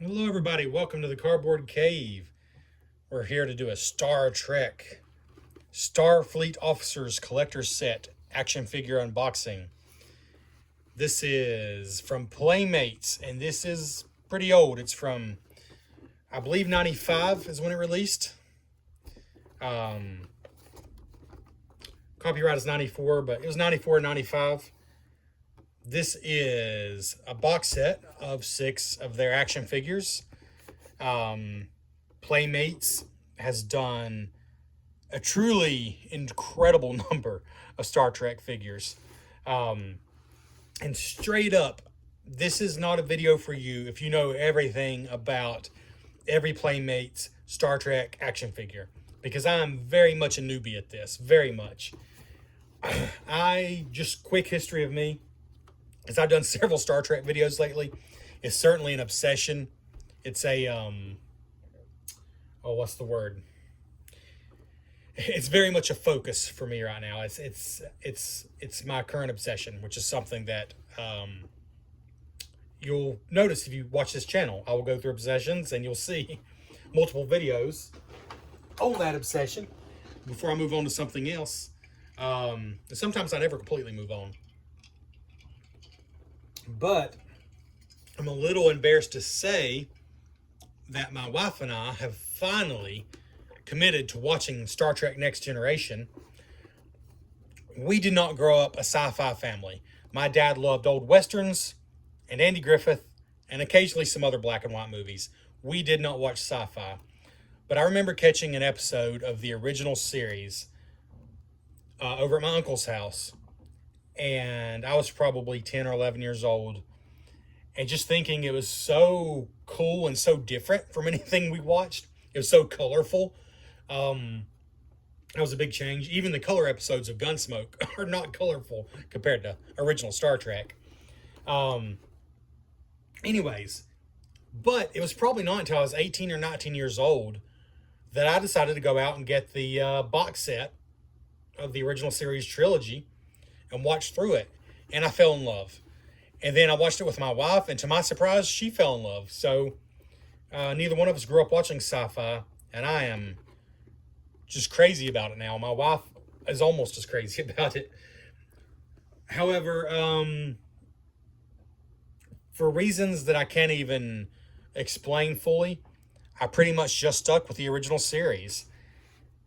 Hello, everybody. Welcome to the Cardboard Cave. We're here to do a Star Trek Starfleet Officers Collector Set action figure unboxing. This is from Playmates, and this is pretty old. It's from, I believe, 95 is when it released. Copyright is 94, but it was 94 and 95. This is a box set of 6 of their action figures. Playmates has done a truly incredible number of Star Trek figures. And straight up, this is not a video for you if you know everything about every Playmates Star Trek action figure, because I'm very much a newbie at this, very much. Quick history of me, as I've done several Star Trek videos lately. It's certainly an obsession. It's what's the word? It's very much a focus for me right now. It's my current obsession, which is something that you'll notice if you watch this channel. I will go through obsessions, and you'll see multiple videos on that obsession before I move on to something else. Sometimes I never completely move on. But I'm a little embarrassed to say that my wife and I have finally committed to watching Star Trek Next Generation. We did not grow up a sci-fi family. My dad loved old westerns and Andy Griffith and occasionally some other black and white movies. We did not watch sci-fi. But I remember catching an episode of the original series over at my uncle's house. And I was probably 10 or 11 years old. And just thinking it was so cool and so different from anything we watched. It was so colorful. That was a big change. Even the color episodes of Gunsmoke are not colorful compared to original Star Trek. Anyways, but it was probably not until I was 18 or 19 years old that I decided to go out and get the box set of the original series trilogy and watch through it. And I fell in love. And then I watched it with my wife, and to my surprise, she fell in love. So neither one of us grew up watching sci-fi, and I am just crazy about it now. My wife is almost as crazy about it. However, for reasons that I can't even explain fully, I pretty much just stuck with the original series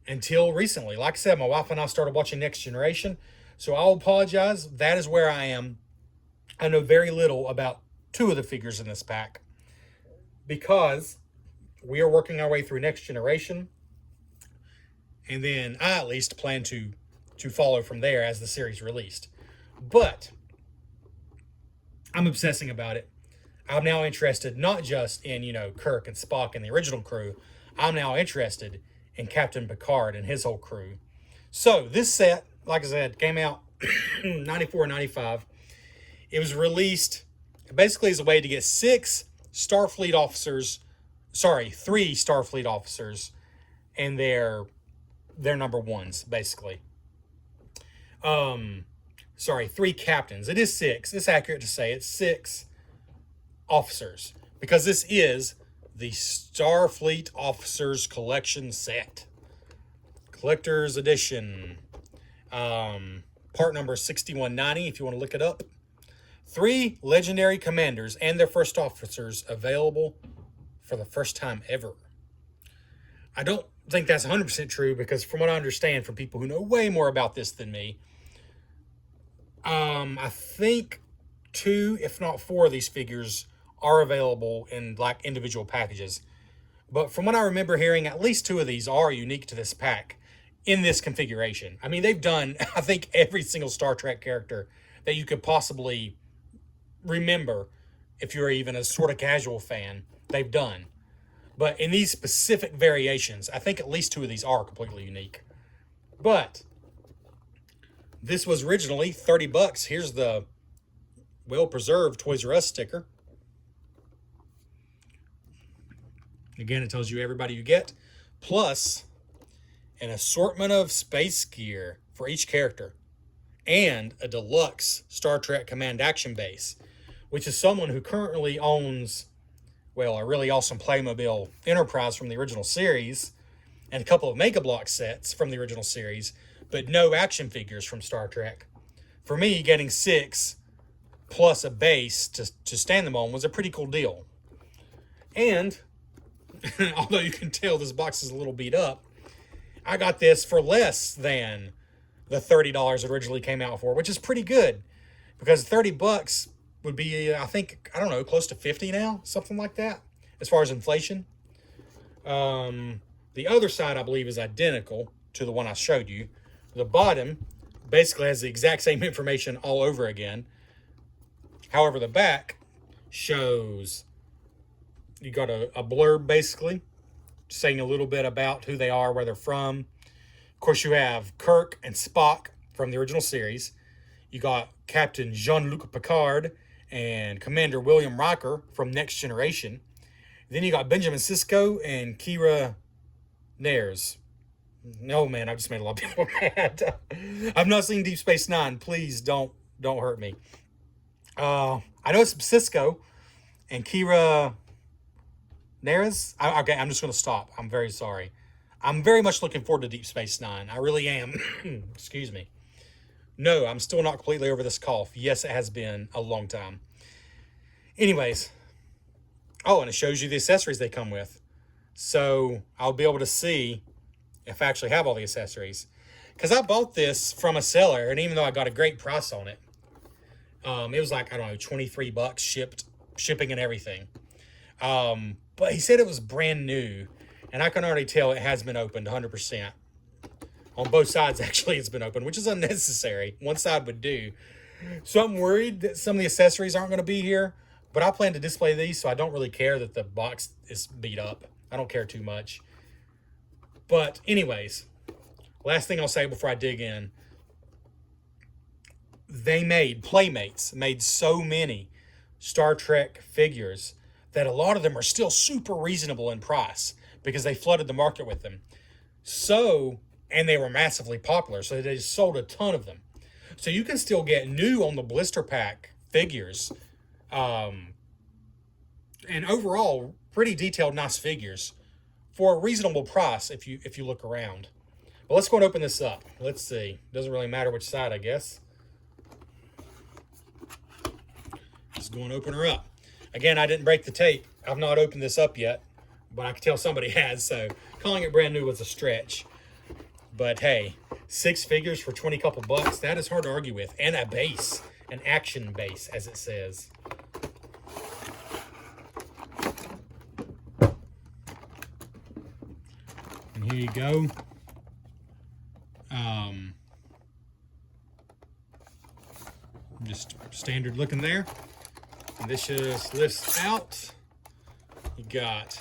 until recently. Like I said, my wife and I started watching Next Generation, so I'll apologize. That is where I am. I know very little about 2 of the figures in this pack because we are working our way through Next Generation, and then I at least plan to follow from there as the series released. But I'm obsessing about it. I'm now interested not just in, Kirk and Spock and the original crew. I'm now interested in Captain Picard and his whole crew. So this set, like I said, came out 94 and 95. It was released basically as a way to get 3 Starfleet officers and their number ones, basically. 3 captains. It is 6. It's accurate to say it's 6 officers, because this is the Starfleet Officers Collection Set. Collector's Edition. Part number 6190, if you want to look it up. 3 legendary commanders and their first officers available for the first time ever. I don't think that's 100% true, because from what I understand from people who know way more about this than me, I think 2, if not 4 of these figures are available in like individual packages. But from what I remember hearing, at least 2 of these are unique to this pack in this configuration. I mean, they've done, I think, every single Star Trek character that you could possibly remember if you're even a sort of casual fan, they've done. But in these specific variations, I think at least 2 of these are completely unique. But this was originally $30. Here's the well-preserved Toys R Us sticker. Again, it tells you everybody you get, plus an assortment of space gear for each character, and a deluxe Star Trek Command Action Base, which is someone who currently owns well, a really awesome Playmobil Enterprise from the original series, and a couple of Mega Block sets from the original series, but no action figures from Star Trek. For me, getting 6 plus a base to stand them on was a pretty cool deal. And although you can tell this box is a little beat up, I got this for less than the $30 it originally came out for, which is pretty good, because 30 bucks would be, I think, I don't know, close to 50 now, something like that, as far as inflation. The other side, I believe, is identical to the one I showed you. The bottom basically has the exact same information all over again. However, the back shows, you got a blurb basically saying a little bit about who they are, where they're from. Of course, you have Kirk and Spock from the original series. You got Captain Jean-Luc Picard and Commander William Riker from Next Generation. Then you got Benjamin Sisko and Kira Nares. No, man, I just made a lot of people mad. I've not seen Deep Space Nine. Please don't hurt me. I know it's Sisko and Kira Nares. Okay, I'm just going to stop. I'm very sorry. I'm very much looking forward to Deep Space Nine. I really am. Excuse me. No, I'm still not completely over this cough. Yes, it has been a long time. Anyways. Oh, and it shows you the accessories they come with. So I'll be able to see if I actually have all the accessories. Because I bought this from a seller, and even though I got a great price on it, it was like, I don't know, 23 bucks shipping and everything. But he said it was brand new, and I can already tell it has been opened 100%. On both sides, actually, it's been opened, which is unnecessary. One side would do. So I'm worried that some of the accessories aren't going to be here, but I plan to display these, so I don't really care that the box is beat up. I don't care too much. But anyways, last thing I'll say before I dig in. Playmates made so many Star Trek figures that a lot of them are still super reasonable in price because they flooded the market with them. And they were massively popular, so they just sold a ton of them. So you can still get new on the blister pack figures. And overall, pretty detailed, nice figures for a reasonable price if you look around. But let's go and open this up. Let's see. Doesn't really matter which side, I guess. Let's go and open her up. Again, I didn't break the tape. I've not opened this up yet, but I can tell somebody has, so calling it brand new was a stretch. But hey, 6 figures for 20 couple bucks, that is hard to argue with. And a base, an action base, as it says. And here you go. Just standard looking there. And this just lifts out. You got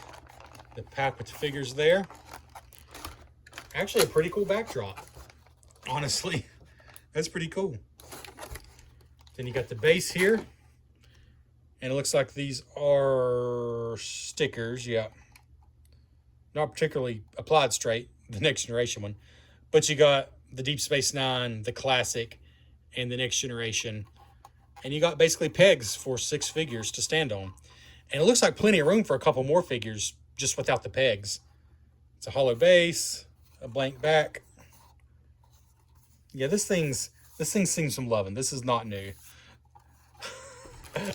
the pack with the figures there. Actually, a pretty cool backdrop. Honestly, that's pretty cool. Then you got the base here. And it looks like these are stickers, yeah. Not particularly applied straight, the Next Generation one. But you got the Deep Space Nine, the Classic, and the Next Generation. And you got basically pegs for 6 figures to stand on. And it looks like plenty of room for a couple more figures just without the pegs. It's a hollow base, a blank back. Yeah, this thing's seen some loving. This is not new.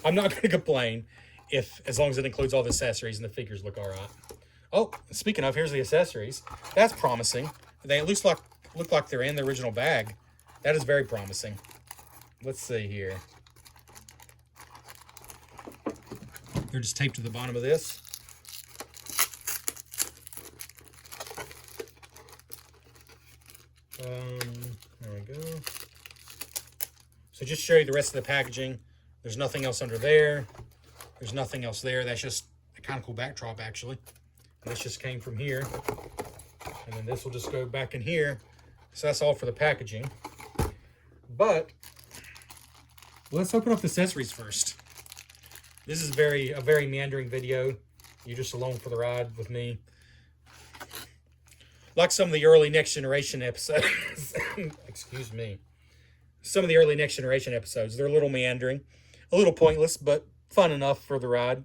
I'm not going to complain as long as it includes all the accessories and the figures look all right. Oh, speaking of, here's the accessories. That's promising. They look like they're in the original bag. That is very promising. Let's see here. They're just taped to the bottom of this. There we go. So just to show you the rest of the packaging. There's nothing else under there. There's nothing else there. That's just a kind of cool backdrop, actually. And this just came from here. And then this will just go back in here. So that's all for the packaging. But let's open up the accessories first. This is a very meandering video. You're just along for the ride with me. Like some of the early Next Generation episodes. Excuse me. Some of the early Next Generation episodes, they're a little meandering. A little pointless, but fun enough for the ride.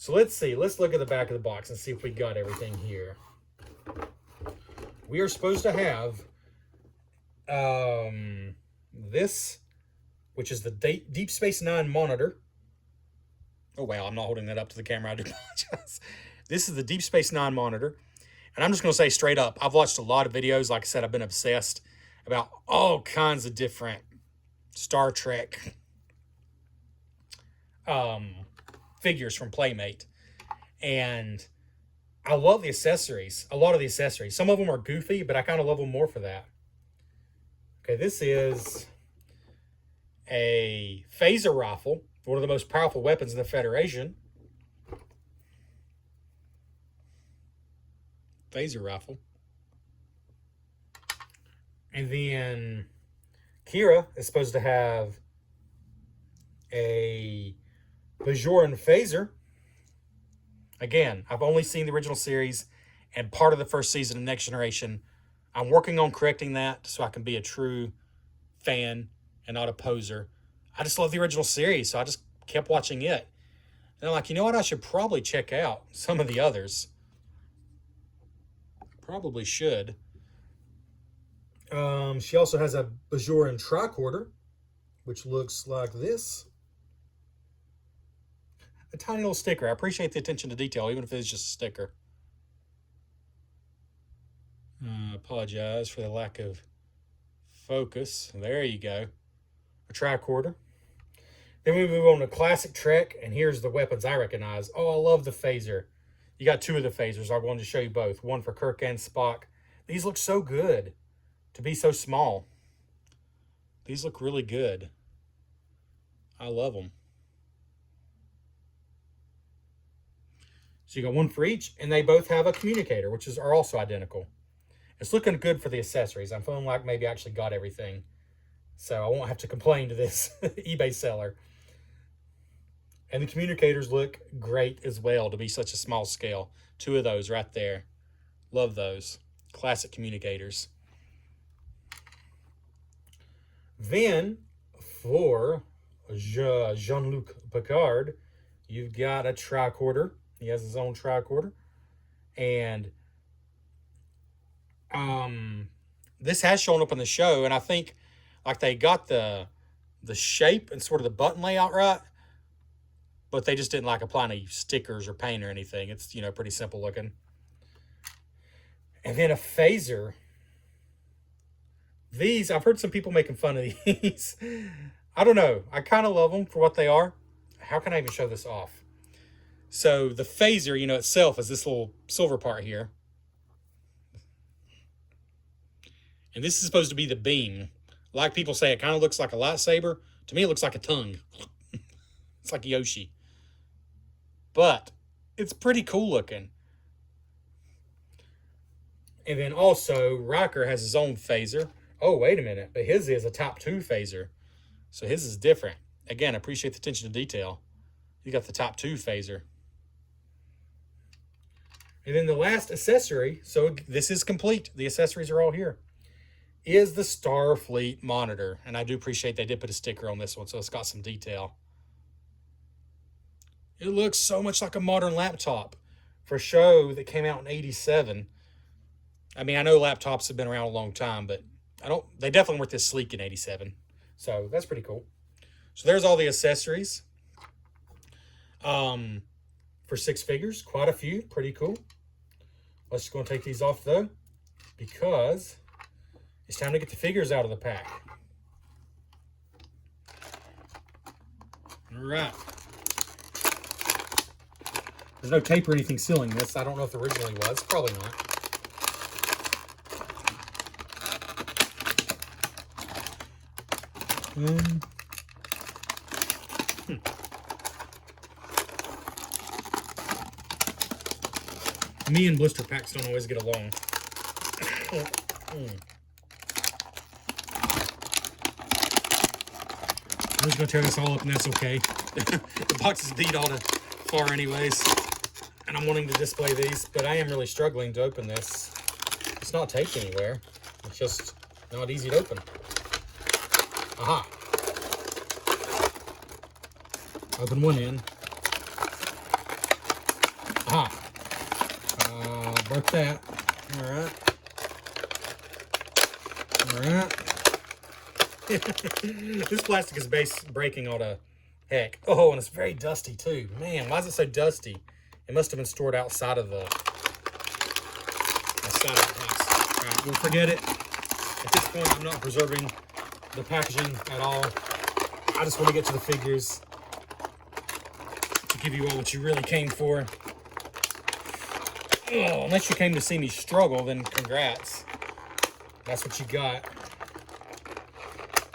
So let's see. Let's look at the back of the box and see if we got everything here. We are supposed to have this, which is the Deep Space Nine monitor. Oh, wow. I'm not holding that up to the camera. I do apologize. This is the Deep Space Nine monitor. And I'm just going to say straight up, I've watched a lot of videos. Like I said, I've been obsessed about all kinds of different Star Trek figures from Playmate. And I love the accessories. A lot of the accessories. Some of them are goofy, but I kind of love them more for that. Okay, this is a phaser rifle, one of the most powerful weapons in the Federation. Phaser rifle. And then Kira is supposed to have a Bajoran phaser. Again, I've only seen the original series and part of the first season of Next Generation. I'm working on correcting that so I can be a true fan and not a poser. I just love the original series, so I just kept watching it. And I'm like, you know what? I should probably check out some of the others. Probably should. She also has a Bajoran tricorder, which looks like this. A tiny little sticker. I appreciate the attention to detail, even if it is just a sticker. Apologize for the lack of focus. There you go. A tricorder. Then we move on to Classic Trek, and here's the weapons I recognize. Oh, I love the phaser. You got two of the phasers. I wanted to show you both. One for Kirk and Spock. These look so good to be so small. These look really good. I love them. So you got one for each, and they both have a communicator, which are also identical. It's looking good for the accessories. I'm feeling like maybe I actually got everything. So I won't have to complain to this eBay seller. And the communicators look great as well to be such a small scale. Two of those right there. Love those. Classic communicators. Then, for Jean-Luc Picard, you've got a tricorder. He has his own tricorder. And this has shown up in the show, and I think like they got the shape and sort of the button layout right, but they just didn't like apply any stickers or paint or anything. It's, you know, pretty simple looking. And then a phaser. These, I've heard some people making fun of these. I don't know. I kind of love them for what they are. How can I even show this off? So the phaser, you know, itself is this little silver part here. And this is supposed to be the beam. Like people say, it kind of looks like a lightsaber. To me, it looks like a tongue. It's like Yoshi. But it's pretty cool looking. And then also, Riker has his own phaser. Oh, wait a minute. But his is a Type 2 phaser. So his is different. Again, appreciate the attention to detail. You got the Type 2 phaser. And then the last accessory, so this is complete. The accessories are all here, is the Starfleet monitor. And I do appreciate they did put a sticker on this one, so it's got some detail. It looks so much like a modern laptop for a show that came out in '87. I mean, I know laptops have been around a long time, but they definitely weren't this sleek in '87. So that's pretty cool. So there's all the accessories. For 6 figures, quite a few, pretty cool. Let's just go and take these off though, because it's time to get the figures out of the pack. All right. There's no tape or anything sealing this. I don't know if there originally was. Probably not. Me and blister packs don't always get along. I'm just going to tear this all up, and that's okay. The box is beat all to far anyways, and I'm wanting to display these, but I am really struggling to open this. It's not taped anywhere. It's just not easy to open. Aha. Open one end. broke that. All right. This plastic is breaking all the heck. Oh, and it's very dusty too. Man, why is it so dusty? It must have been stored outside of the house. All right, we'll forget it. At this point, I'm not preserving the packaging at all. I just want to get to the figures to give you all what you really came for. Oh, unless you came to see me struggle, then congrats. That's what you got.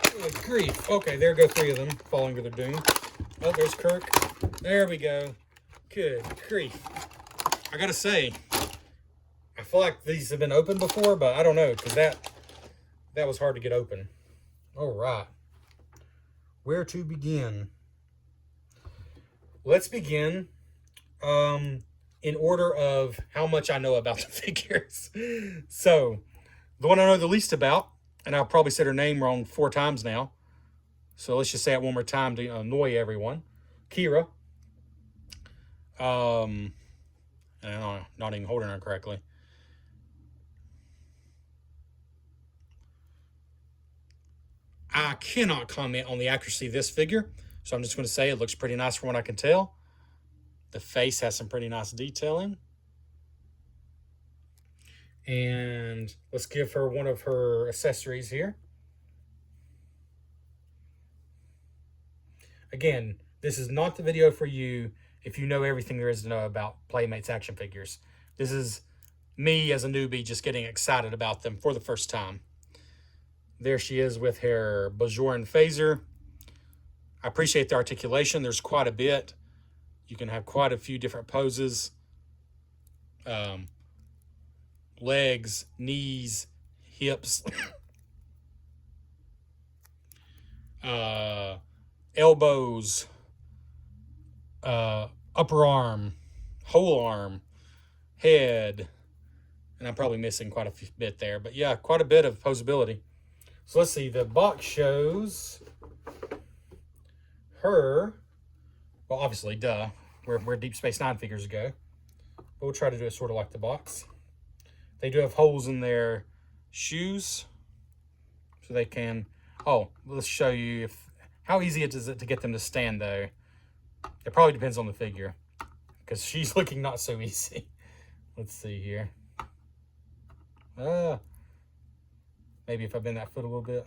Good grief. Okay, there go 3 of them falling to their doom. Oh, there's Kirk. There we go. Good grief. I gotta say, I feel like these have been opened before, but I don't know, because that was hard to get open. All right. Where to begin? Let's begin in order of how much I know about the figures. So, the one I know the least about, and I've probably said her name wrong 4 times now, so let's just say it one more time to annoy everyone. Kira. And I'm not even holding her correctly. I cannot comment on the accuracy of this figure, so I'm just going to say it looks pretty nice from what I can tell. The face has some pretty nice detailing. And let's give her one of her accessories here. Again, this is not the video for you if you know everything there is to know about Playmates action figures. This is me as a newbie just getting excited about them for the first time. There she is with her Bajoran phaser. I appreciate the articulation. There's quite a bit. You can have quite a few different poses. Legs, knees, hips, elbows, upper arm, whole arm, head, and I'm probably missing quite a bit there, but yeah, quite a bit of posability. So let's see, the box shows her, well, obviously, duh, where Deep Space Nine figures go, but we'll try to do it sort of like the box. They do have holes in their shoes, so they can, oh, let's show you how easy it is to get them to stand, though. It probably depends on the figure, because she's looking not so easy. Let's see here. Maybe if I bend that foot a little bit.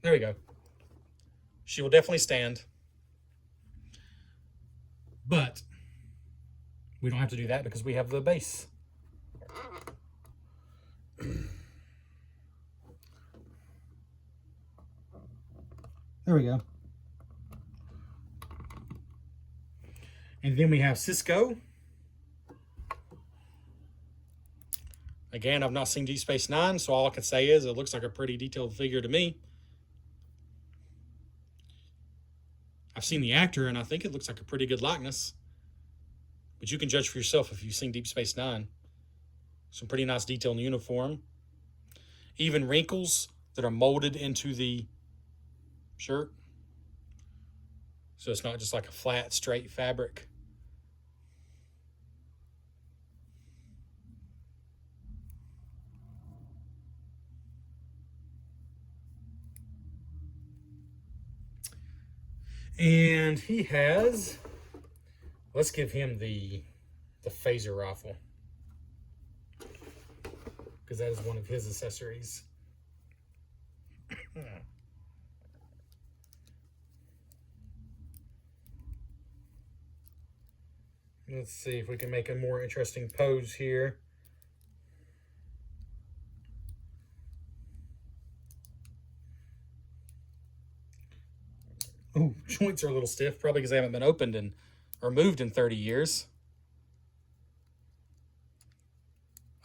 There we go. She will definitely stand. But we don't have to do that because we have the base. There we go. And then we have Cisco. Again, I've not seen Deep Space Nine, so all I can say is it looks like a pretty detailed figure to me. I've seen the actor, and I think it looks like a pretty good likeness. But you can judge for yourself if you've seen Deep Space Nine. Some pretty nice detail in the uniform. Even wrinkles that are molded into the shirt. So it's not just like a flat, straight fabric. And he has, let's give him the phaser rifle, because that is one of his accessories. Let's see if we can make a more interesting pose here. Oh, joints are a little stiff, probably because they haven't been opened or moved in 30 years.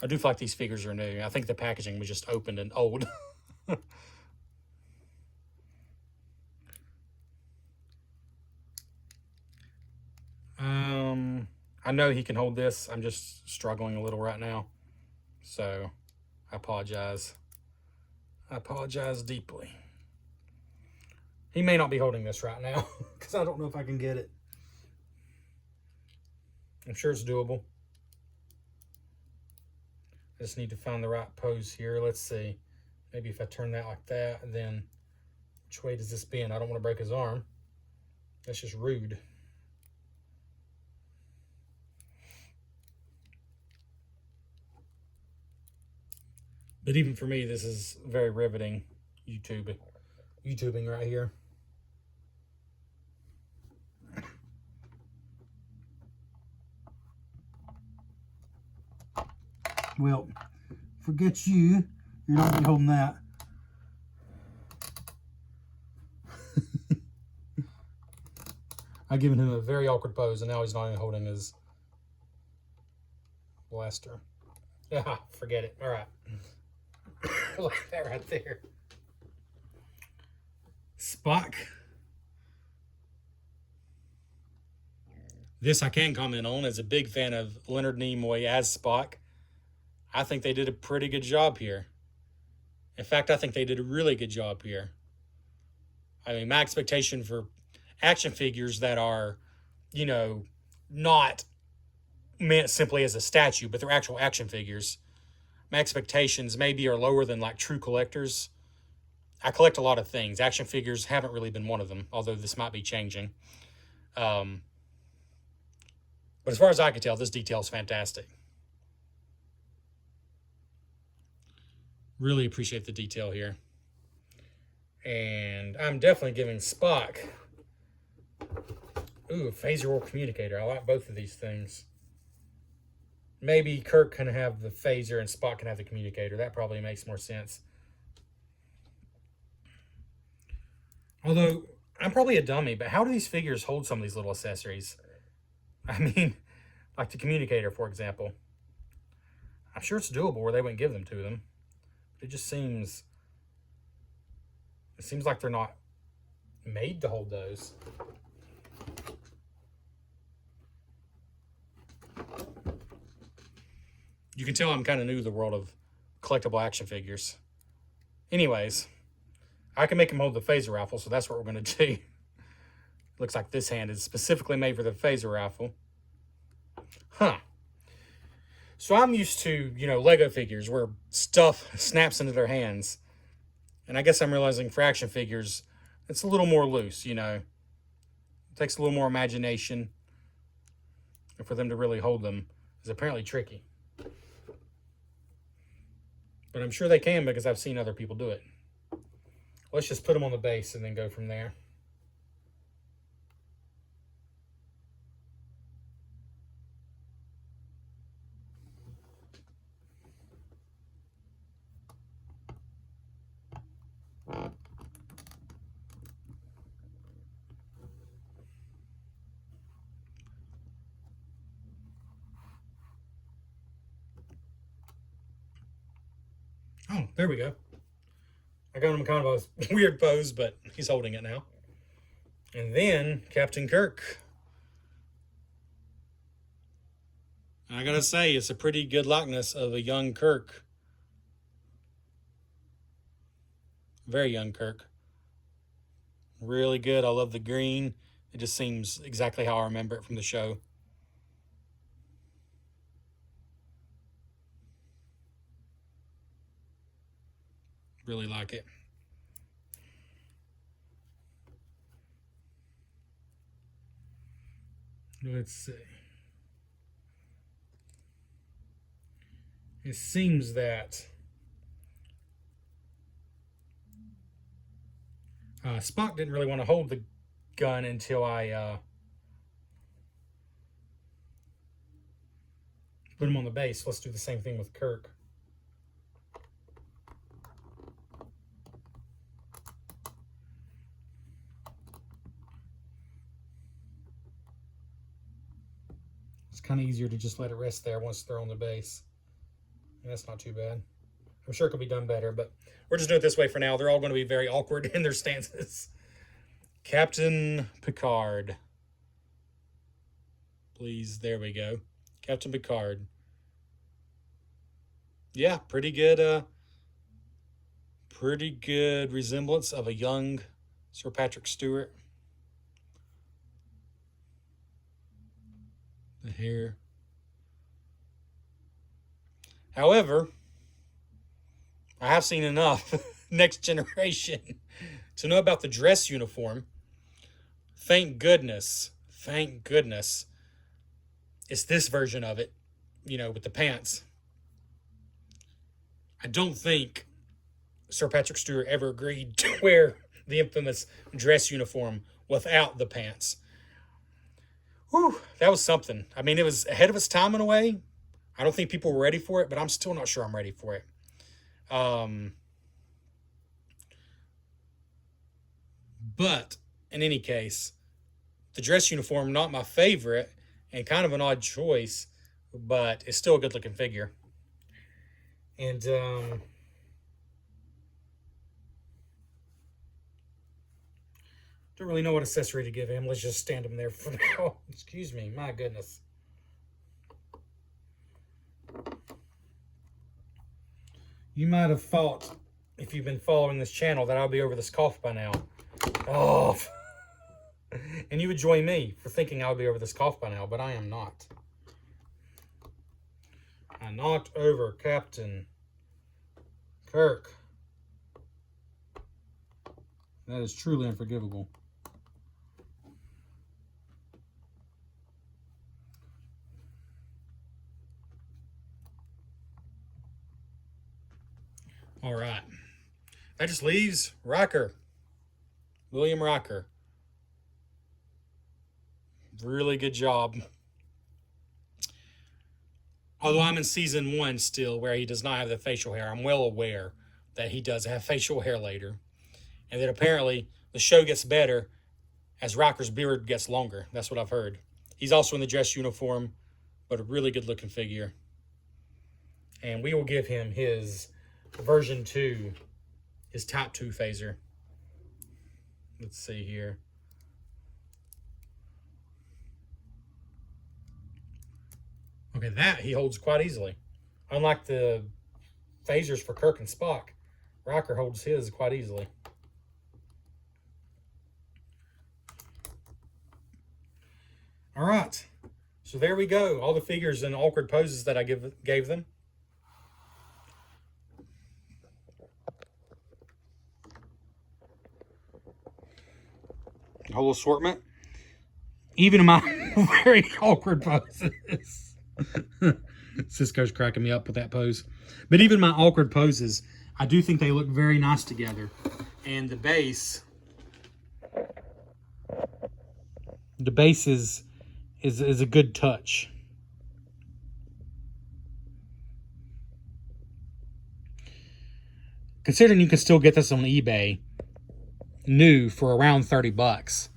I do feel like these figures are new. I think the packaging was just opened and old. I know he can hold this. I'm just struggling a little right now. So, I apologize. I apologize deeply. He may not be holding this right now, because I don't know if I can get it. I'm sure it's doable. I just need to find the right pose here. Let's see. Maybe if I turn that like that, then which way does this bend? I don't want to break his arm. That's just rude. But even for me, this is very riveting YouTubing right here. Well, forget you. You're not going to be holding that. I've given him a very awkward pose, and now he's not even holding his blaster. Yeah, forget it. All right. Look at that right there. Spock. This I can comment on. As a big fan of Leonard Nimoy as Spock, I think they did a pretty good job here. In fact, I think they did a really good job here. I mean, my expectation for action figures that are, you know, not meant simply as a statue, but they're actual action figures, my expectations maybe are lower than like true collectors. I collect a lot of things. Action figures haven't really been one of them, although this might be changing. But as far as I can tell, this detail is fantastic. Really appreciate the detail here. And I'm definitely giving Spock, ooh, phaser or communicator. I like both of these things. Maybe Kirk can have the phaser and Spock can have the communicator. That probably makes more sense. Although, I'm probably a dummy, but how do these figures hold some of these little accessories? I mean, like the communicator, for example. I'm sure it's doable where they wouldn't give them to them. But it just seems... It seems like they're not made to hold those. You can tell I'm kind of new to the world of collectible action figures. Anyways, I can make him hold the phaser rifle, so that's what we're going to do. Looks like this hand is specifically made for the phaser rifle. Huh. So I'm used to, you know, Lego figures where stuff snaps into their hands. And I guess I'm realizing for action figures, it's a little more loose, you know. It takes a little more imagination. And for them to really hold them is apparently tricky. But I'm sure they can because I've seen other people do it. Let's just put them on the base and then go from there. Oh, there we go. I got him kind of a weird pose, but he's holding it now. And then Captain Kirk. I gotta say, it's a pretty good likeness of a young Kirk. Very young Kirk. Really good. I love the green. It just seems exactly how I remember it from the show. Really like it. Let's see. It seems that Spock didn't really want to hold the gun until I put him on the base. Let's do the same thing with Kirk. It's kind of easier to just let it rest there once they're on the base. And that's not too bad. I'm sure it could be done better, but we're just doing it this way for now. They're all going to be very awkward in their stances. Captain Picard. Please, there we go. Captain Picard. Yeah, pretty good resemblance of a young Sir Patrick Stewart. The hair. However, I have seen enough Next Generation to know about the dress uniform. Thank goodness. Thank goodness. It's this version of it, with the pants. I don't think Sir Patrick Stewart ever agreed to wear the infamous dress uniform without the pants. Whew, that was something. I mean, it was ahead of its time in a way. I don't think people were ready for it, but I'm still not sure I'm ready for it. But in any case, the dress uniform, not my favorite and kind of an odd choice, but it's still a good looking figure. And don't really know what accessory to give him. Let's just stand him there for now. Excuse me, my goodness. You might have thought, if you've been following this channel, that I'll be over this cough by now. Oh, and you would join me for thinking I would be over this cough by now, but I am not. I knocked over Captain Kirk. That is truly unforgivable. All right. That just leaves Riker. William Riker. Really good job. Although I'm in season 1 still, where he does not have the facial hair, I'm well aware that he does have facial hair later. And that apparently the show gets better as Riker's beard gets longer. That's what I've heard. He's also in the dress uniform, but a really good looking figure. And we will give him his version 2, his Type 2 phaser. Let's see here. Okay, that he holds quite easily. Unlike the phasers for Kirk and Spock, Riker holds his quite easily. All right, so there we go. All the figures and awkward poses that I gave them. The whole assortment. Even in my very awkward poses. Cisco's cracking me up with that pose. But even my awkward poses, I do think they look very nice together. And the base is a good touch. Considering you can still get this on eBay new for around $30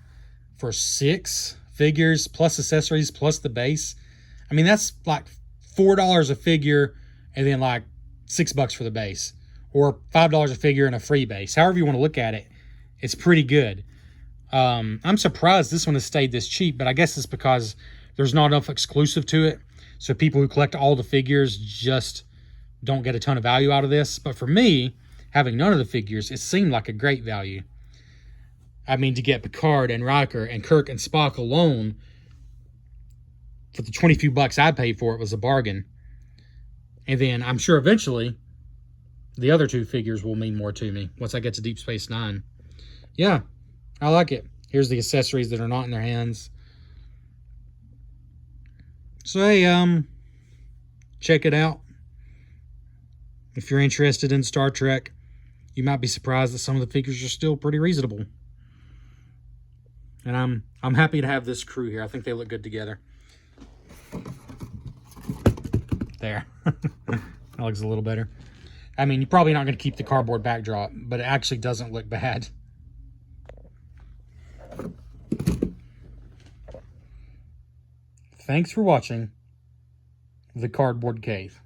for 6 figures plus accessories plus the base. I mean, that's like $4 a figure and then like $6 for the base, or $5 a figure and a free base. However you want to look at it, it's pretty good. I'm surprised this one has stayed this cheap, but I guess it's because there's not enough exclusive to it. So people who collect all the figures just don't get a ton of value out of this. But for me, having none of the figures, it seemed like a great value. I mean, to get Picard and Riker and Kirk and Spock alone for the 20 few bucks I paid for it was a bargain. And then I'm sure eventually the other 2 figures will mean more to me once I get to Deep Space Nine. Yeah, I like it. Here's the accessories that are not in their hands. So, hey, check it out. If you're interested in Star Trek, you might be surprised that some of the figures are still pretty reasonable. And I'm happy to have this crew here. I think they look good together. There. That looks a little better. I mean, you're probably not going to keep the cardboard backdrop, but it actually doesn't look bad. Thanks for watching The Cardboard Cave.